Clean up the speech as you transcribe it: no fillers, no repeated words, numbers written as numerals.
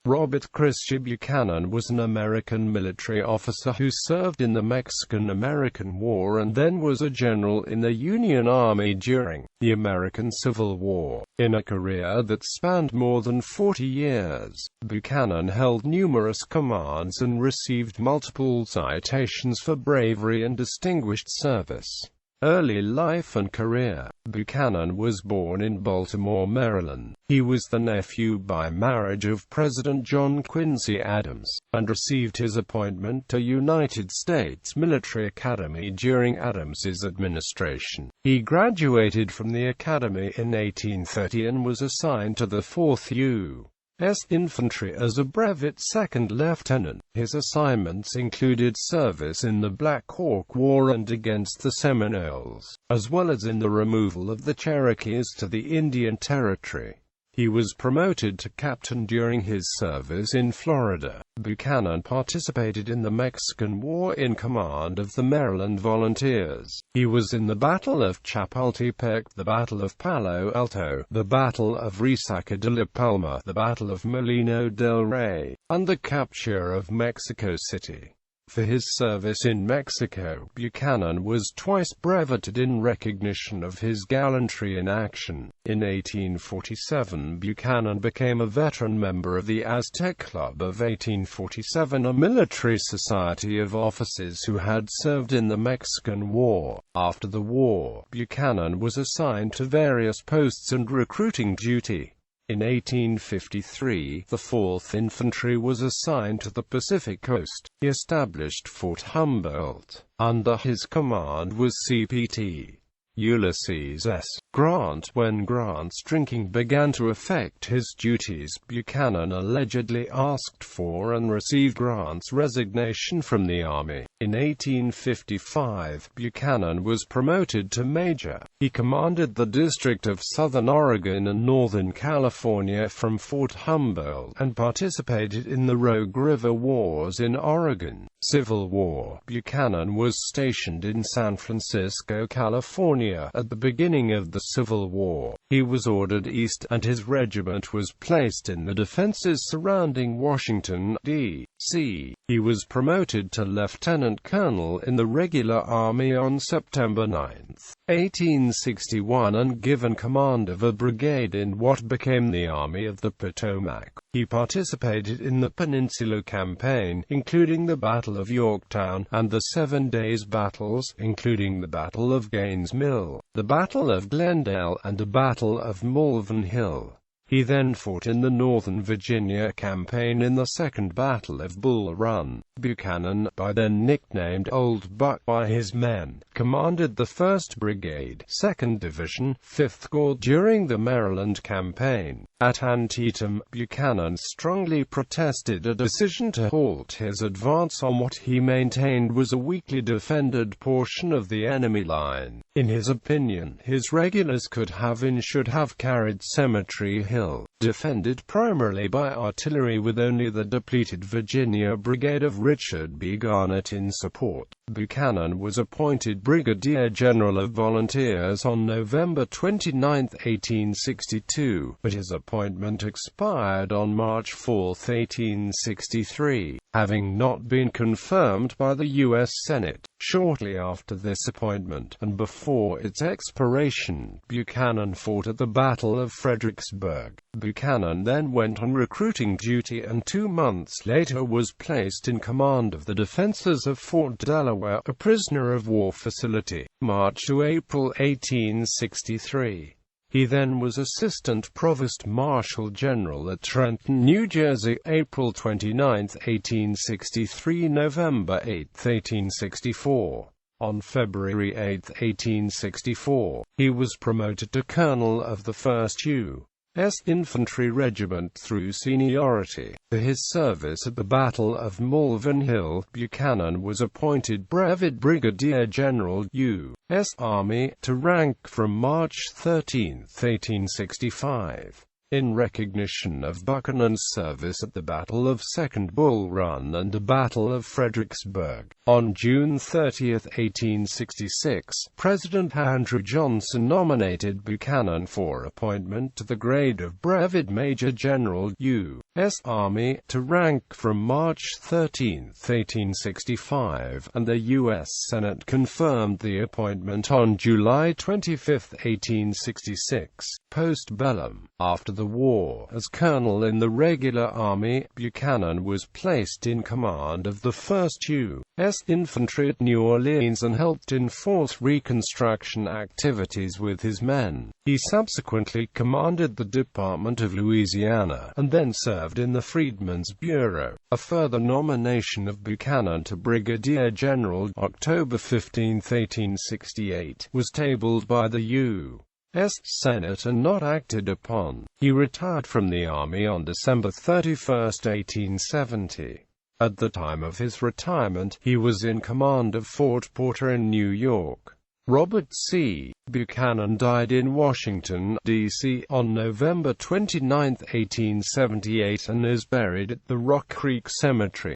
Robert Christie Buchanan was an American military officer who served in the Mexican-American War and then was a general in the Union Army during the American Civil War. In a career that spanned more than 40 years, Buchanan held numerous commands and received multiple citations for bravery and distinguished service. Early life and career. Buchanan was born in Baltimore, Maryland. He was the nephew by marriage of President John Quincy Adams, and received his appointment to United States Military Academy during Adams's administration. He graduated from the academy in 1830 and was assigned to the 4th U.S. Infantry as a brevet second lieutenant. His assignments included service in the Black Hawk War and against the Seminoles, as well as in the removal of the Cherokees to the Indian Territory. He was promoted to captain during his service in Florida. Buchanan participated in the Mexican War in command of the Maryland Volunteers. He was in the Battle of Chapultepec, the Battle of Palo Alto, the Battle of Resaca de la Palma, the Battle of Molino del Rey, and the capture of Mexico City. For his service in Mexico, Buchanan was twice breveted in recognition of his gallantry in action. In 1847, Buchanan became a veteran member of the Aztec Club of 1847, a military society of officers who had served in the Mexican War. After the war, Buchanan was assigned to various posts and recruiting duty. In 1853, the 4th Infantry was assigned to the Pacific Coast. He established Fort Humboldt. Under his command was CPT Ulysses S. Grant. When Grant's drinking began to affect his duties, Buchanan allegedly asked for and received Grant's resignation from the Army. In 1855, Buchanan was promoted to major. He commanded the District of Southern Oregon and Northern California from Fort Humboldt, and participated in the Rogue River Wars in Oregon. Civil War. Buchanan was stationed in San Francisco, California, at the beginning of the Civil War. He was ordered east, and his regiment was placed in the defenses surrounding Washington, D.C. He was promoted to lieutenant colonel in the regular army on September 9, 1861, and given command of a brigade in what became the Army of the Potomac. He participated in the Peninsula Campaign, including the Battle of Yorktown, and the 7 Days Battles, including the Battle of Gaines Mill, the Battle of Glendale, and the Battle of Malvern Hill. He then fought in the Northern Virginia Campaign in the Second Battle of Bull Run. Buchanan, by then nicknamed Old Buck by his men, commanded the 1st Brigade, 2nd Division, 5th Corps during the Maryland Campaign. At Antietam, Buchanan strongly protested a decision to halt his advance on what he maintained was a weakly defended portion of the enemy line. In his opinion, his regulars could have and should have carried Cemetery Hill, defended primarily by artillery with only the depleted Virginia Brigade of Richard B. Garnett in support. Buchanan was appointed Brigadier General of Volunteers on November 29, 1862, but his appointment expired on March 4, 1863, having not been confirmed by the U.S. Senate. Shortly after this appointment, and before its expiration, Buchanan fought at the Battle of Fredericksburg. Buchanan then went on recruiting duty and 2 months later was placed in command of the defenses of Fort Delaware, a prisoner-of-war facility, March to April 1863. He then was Assistant Provost Marshal General at Trenton, New Jersey, April 29, 1863 – November 8, 1864. On February 8, 1864, he was promoted to Colonel of the 1st U.S. Infantry Regiment through seniority. For his service at the Battle of Malvern Hill, Buchanan was appointed Brevet Brigadier General, U.S. Army, to rank from March 13, 1865. in recognition of Buchanan's service at the Battle of Second Bull Run and the Battle of Fredericksburg. On June 30, 1866, President Andrew Johnson nominated Buchanan for appointment to the grade of Brevet Major General, U.S. Army, to rank from March 13, 1865, and the U.S. Senate confirmed the appointment on July 25, 1866. Post-bellum, after the war, as colonel in the regular army, Buchanan was placed in command of the 1st U.S. Infantry at New Orleans and helped enforce Reconstruction activities with his men. He subsequently commanded the Department of Louisiana, and then served in the Freedmen's Bureau. A further nomination of Buchanan to Brigadier General, October 15, 1868, was tabled by the U.S. Senate and not acted upon. He retired from the Army on December 31, 1870. At the time of his retirement, he was in command of Fort Porter in New York. Robert C. Buchanan died in Washington, D.C., on November 29, 1878 and is buried at the Rock Creek Cemetery.